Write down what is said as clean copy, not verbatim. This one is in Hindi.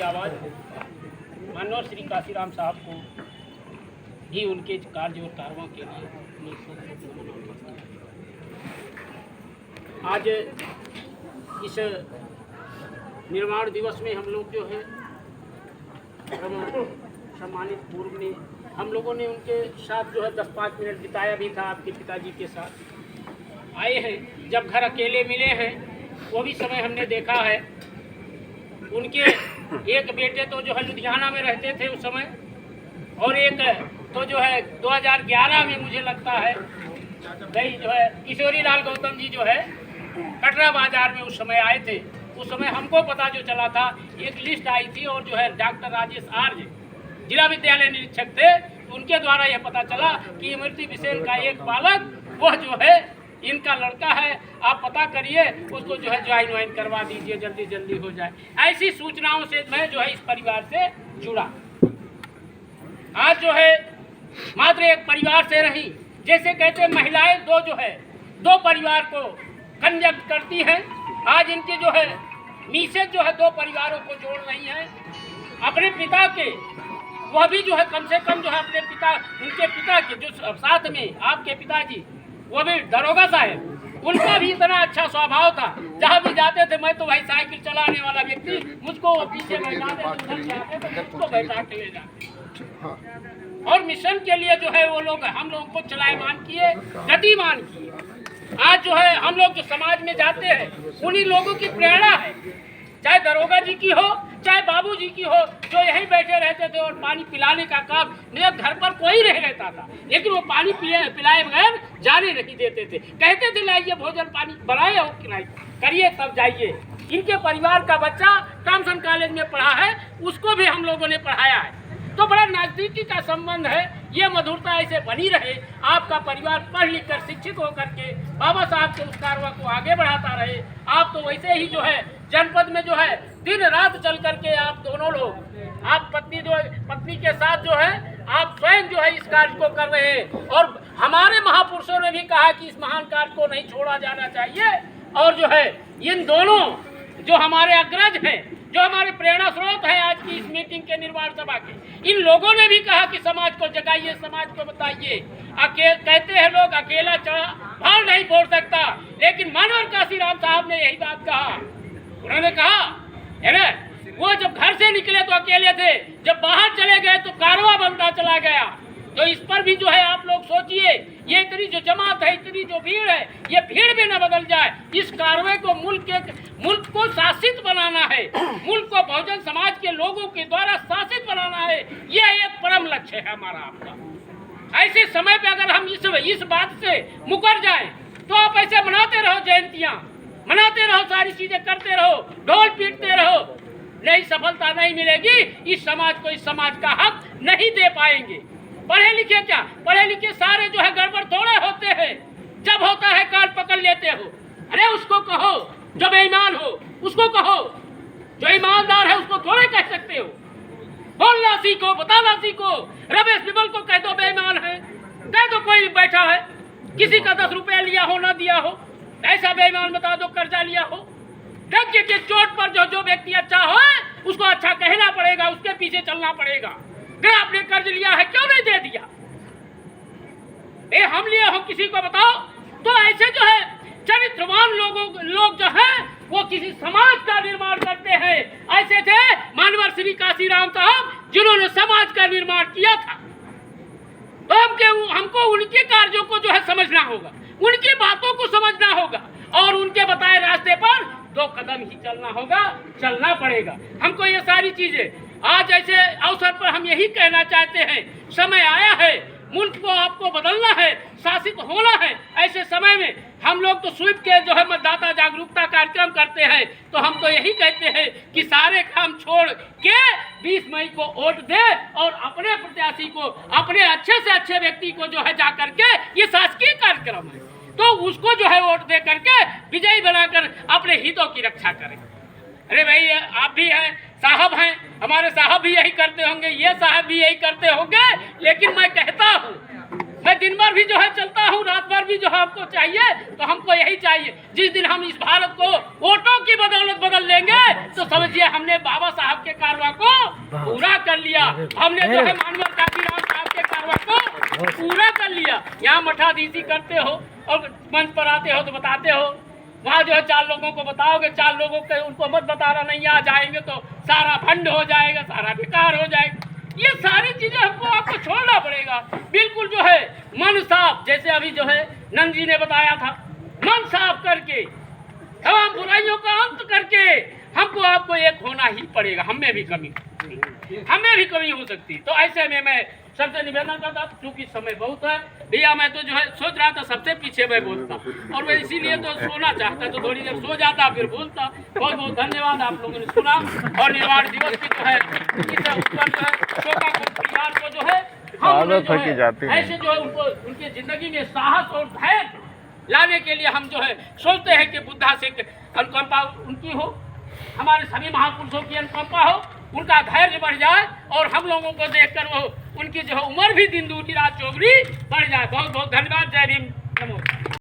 की आवाज़ माननीय श्री काशीराम साहब को भी उनके कार्य और कारवां के लिए आज इस निर्माण दिवस में हम लोग जो है सम्मानित पूर्व ने हम लोगों ने उनके साथ जो है 10-5 मिनट बिताया भी था। आपके पिताजी के साथ आए हैं, जब घर अकेले मिले हैं वो भी समय हमने देखा है। उनके एक बेटे तो जो है लुधियाना में रहते थे उस समय, और एक तो जो है 2011 में मुझे लगता है गई जो है किशोरी लाल गौतम जी जो है कटरा बाजार में उस समय आए थे। उस समय हमको पता जो चला था, एक लिस्ट आई थी और जो है डॉक्टर राजेश आर्य जिला विद्यालय निरीक्षक थे, तो उनके द्वारा यह पता चला कि इमरती बिसेन का एक बालक वह जो है इनका लड़का है, आप पता करिए उसको जो है ज्वाइन वाइन करवा दीजिए, जल्दी जल्दी हो जाए। ऐसी सूचनाओं से मैं जो है इस परिवार से जुड़ा। आज जो है मात्र एक परिवार से नहीं, जैसे कहते महिलाएं दो परिवार को कंजक्ट करती हैं, आज इनके जो है मीसेज जो है 2 परिवारों को जोड़ रही हैं। अपने पिता के वह भी जो है कम से कम जो है अपने पिता, उनके पिता के जो साथ में आपके पिताजी वो भी दरोगा साहब, उनका भी इतना अच्छा स्वभाव था, जहाँ भी जाते थे मैं तो भाई साइकिल चलाने वाला व्यक्ति, मुझको पीछे बैठा देते, उसको बैठा के ले जाते। और मिशन के लिए जो है वो लोग हम लोगों को चलायमान किए, गतिमान किए। आज जो है हम लोग जो समाज में जाते हैं उन्हीं लोगों की प्रेरणा है, चाहे दरोगा जी की हो चाहे बाबू जी की हो, जो यहीं बैठे रहते थे और पानी पिलाने का काम, मेरे घर पर कोई नहीं रहता था, लेकिन वो पानी पिलाए बगैर जाने नहीं देते थे। कहते थे लाइए भोजन पानी बनाए और खिलाइए, करिए तब जाइए। इनके परिवार का बच्चा थॉमसन कॉलेज में पढ़ा है, उसको भी हम लोगों ने पढ़ाया है, तो बड़ा नजदीकी का संबंध है। ये मधुरता ऐसे बनी रहे, आपका परिवार पढ़ लिख कर शिक्षित होकर के बाबा साहब के उस कारवा को आगे बढ़ाता रहे। आप तो वैसे ही जो है जनपद में जो है दिन रात चल करके आप दोनों लोग, आप पत्नी के साथ जो है आप स्वयं जो है इस कार्य को कर रहे हैं। और हमारे महापुरुषों ने भी कहा कि इस महान कार्य को नहीं छोड़ा जाना चाहिए। और जो है इन दोनों जो हमारे अग्रज हैं, जो हमारे प्रेरणा स्रोत है आज की इस मीटिंग के निर्माण सभा के, इन लोगों ने भी कहा कि समाज को जगाइए, समाज को बताइए। कहते हैं लोग अकेला भार नहीं फोड़ सकता, लेकिन मानवर काशीराम साहब ने यही बात कहा। उन्होंने कहा है ना, वो जब घर से निकले तो अकेले थे, जब बाहर चले गए तो कारवा बनता चला गया। तो इस पर भी जो है आप लोग सोचिए, ये इतनी जो जमात है, इतनी जो भीड़ है, ये भीड़ भी न बदल जाए। इस कारवे को मुल्क को शासित बनाना है, मुल्क को बहुजन समाज के लोगों के द्वारा शासित बनाना है, यह एक परम लक्ष्य है हमारा आपका। ऐसे समय पे अगर हम इस बात से मुकर जाए तो आप ऐसे मनाते रहो, जयंतियां मनाते रहो, सारी चीजें करते रहो, ढोल पीटते रहो, नहीं सफलता नहीं मिलेगी। इस समाज को इस समाज का हक नहीं दे पाएंगे। पढ़े लिखे क्या, पढ़े लिखे सारे जो है गड़बड़ थोड़े होते हैं, जब होता है कान पकड़ लेते हो। अरे उसको कहो जो बेईमान हो, उसको कहो जो ईमानदार है, उसको थोड़े कह सकते हो। बोलना सीखो, बताना सीखो। रमेश बिमल को कह दो बेईमान है, कह दो कोई बैठा है, किसी का 10 रुपया लिया हो ना दिया हो, ऐसा बेईमान बता दो, कर्जा लिया हो। धक्के के चोट पर जो व्यक्ति अच्छा हो उसको अच्छा कहना पड़ेगा, उसके पीछे चलना पड़ेगा। अगर आपने कर्ज लिया है क्यों नहीं दे दिया, हम लिए हो किसी को बताओ। तो ऐसे जो है चरित्रवान लोग जो है वो किसी समाज का निर्माण करते हैं। ऐसे थे मानवर श्री काशीराम साहब, जिन्होंने समाज का निर्माण किया था। तो हमको उनके कार्यों को जो है समझना होगा, उनकी बातों को समझना होगा, और उनके बताए रास्ते पर 2 कदम ही चलना पड़ेगा हमको। ये सारी चीजें आज ऐसे अवसर पर हम यही कहना चाहते हैं, समय आया है, मुल्क को आपको बदलना है, शासित होना है। ऐसे समय में हम लोग तो स्वीप के जो है मतदाता जागरूकता कार्यक्रम करते हैं, तो हम तो यही कहते हैं कि सारे काम छोड़ के 20 मई को वोट दे और अपने प्रत्याशी को, अपने अच्छे से अच्छे व्यक्ति को जो है जा करके, ये शासकीय कार्यक्रम है तो उसको जो है वोट दे करके विजयी बनाकर अपने हितों की रक्षा करें। अरे भाई आप भी हैं, साहब हैं, हमारे साहब भी यही करते होंगे, ये साहब भी यही करते होंगे, लेकिन मैं कहता हूँ, मैं दिन भर भी जो है चलता हूँ, रात भर भी जो है आपको चाहिए, तो हमको यही चाहिए। जिस दिन हम इस भारत को वोटों की बदौलत बदल लेंगे तो समझिए हमने बाबा साहब के कारवा पूरा कर लिया हमने, जो है मानवर काशीराम साहब के कार्य को पूरा कर लिया। यहाँ मठाधीशी करते हो और मंच पर आते हो तो बताते हो, वहाँ जो है 4 लोगों को बताओगे, 4 लोगों के उनको मत बताना, नहीं आ जाएंगे तो सारा फंड हो जाएगा, सारा बेकार हो जाएगा। ये सारी चीजें हमको आपको छोड़ना पड़ेगा। बिल्कुल जो है मन साफ, जैसे अभी जो है नंद जी ने बताया था, मन साफ करके तमाम बुराइयों का अंत करके हमको आपको एक होना ही पड़ेगा। हमें भी कमी हो सकती। तो ऐसे में मैं सबसे निवेदन करता, क्योंकि समय बहुत है भैया, मैं तो जो है सोच रहा था सबसे पीछे मैं बोलता, और मैं इसीलिए तो सोना चाहता, तो थोड़ी देर सो जाता फिर बोलता। बहुत बहुत धन्यवाद, आप लोगों ने सुना। और निर्वाण दिवस की जो है शोकाकुल परिवार को जो है हम ऐसे जो है उनको उनकी जिंदगी में साहस और धैर्य लाने के लिए हम जो है सोचते हैं कि बुद्धा से अनुकंपा उनकी हो, हमारे सभी महापुरुषों की अनुकंपा हो, उनका धैर्य बढ़ जाए और हम लोगों को देखकर वो उनकी जो है उम्र भी दिन दूनी रात चौगुनी बढ़ जाए। बहुत बहुत धन्यवाद। जय भीम, नमो।